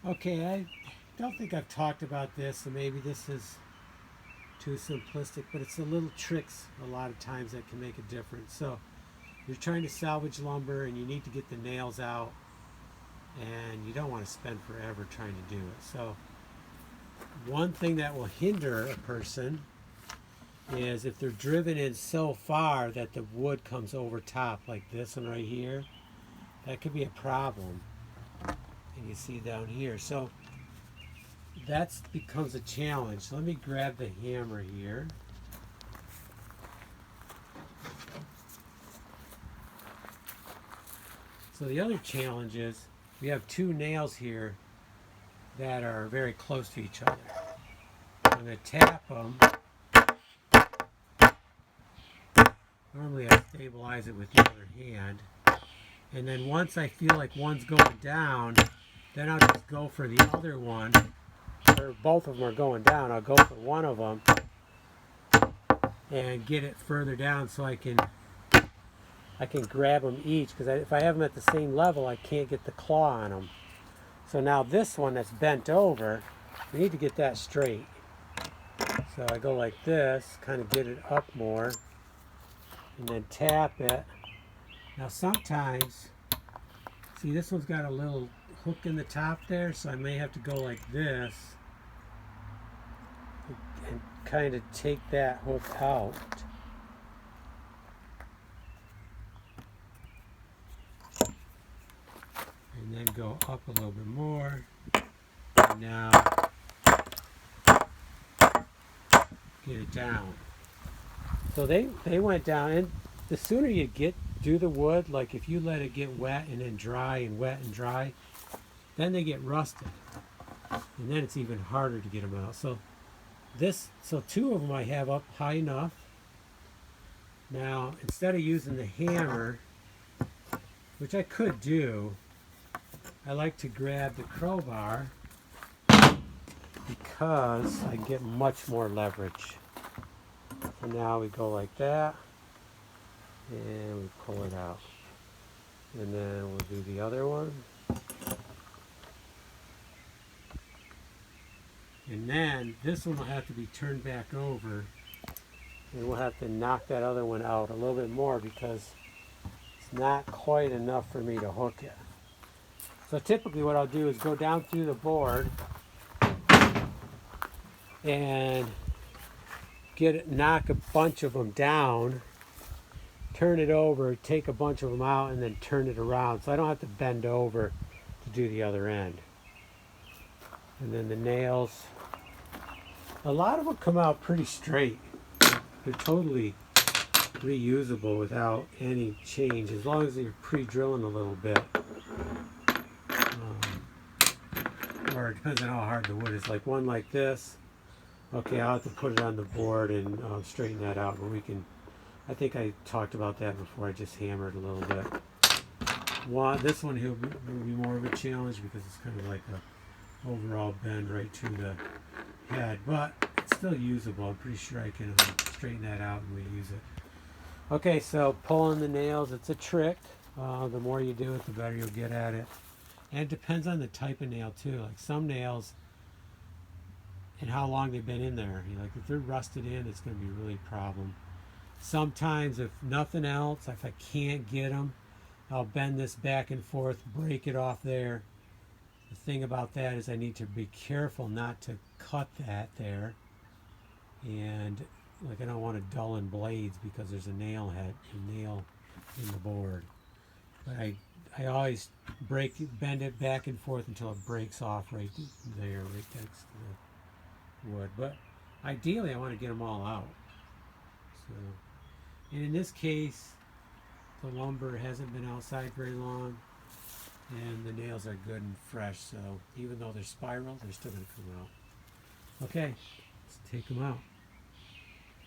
Okay, I don't think I've talked about this, so maybe this is too simplistic, but it's the little tricks a lot of times that can make a difference. So you're trying to salvage lumber and you need to get the nails out, and you don't want to spend forever trying to do it. So one thing that will hinder a person is if they're driven in so far that the wood comes over top, like this one right here. That could be a problem. And you see down here. So that becomes a challenge. So let me grab the hammer here. So the other challenge is we have two nails here that are very close to each other. I'm going to tap them. Normally I stabilize it with the other hand. And then once I feel like one's going down, then I'll just go for the other one. Or both of them are going down. I'll go for one of them and get it further down so I can grab them each, because if I have them at the same level, I can't get the claw on them. So now this one that's bent over, we need to get that straight. So I go like this, kind of get it up more, and then tap it. Now sometimes, see, this one's got a little hook in the top there, so I may have to go like this and kind of take that hook out. And then go up a little bit more. And now get it down. So they went down, and the sooner you do the wood, like if you let it get wet and then dry and wet and dry, then they get rusted. And then it's even harder to get them out. So two of them I have up high enough. Now, instead of using the hammer, which I could do, I like to grab the crowbar because I get much more leverage. So now we go like that, and we pull it out. And then we'll do the other one. And then this one will have to be turned back over, and we'll have to knock that other one out a little bit more because it's not quite enough for me to hook it. So typically what I'll do is go down through the board and knock a bunch of them down, turn it over, take a bunch of them out, and then turn it around so I don't have to bend over to do the other end. And then the nails, a lot of them come out pretty straight. They're totally reusable without any change, as long as you're pre-drilling a little bit. Or it depends on how hard the wood is. Like one like this, okay, I'll have to put it on the board and straighten that out. But I think I talked about that before. I just hammered a little bit. This one will be more of a challenge because it's kind of like a overall bend right to the head, but it's still usable. I'm pretty sure I can straighten that out and reuse it. Okay, so pulling the nails, it's a trick. The more you do it, the better you'll get at it. And it depends on the type of nail too. Like some nails and how long they've been in there. Like if they're rusted in, it's going to be really a problem. Sometimes, if nothing else, if I can't get them, I'll bend this back and forth, break it off there. The thing about that is I need to be careful not to cut that there. And like I don't want to dull in blades because there's a nail in the board. But I always bend it back and forth until it breaks off right there, right next to the wood. But ideally I want to get them all out. So, and in this case, the lumber hasn't been outside very long, and the nails are good and fresh, so even though they're spiral, they're still going to come out. Okay, let's take them out.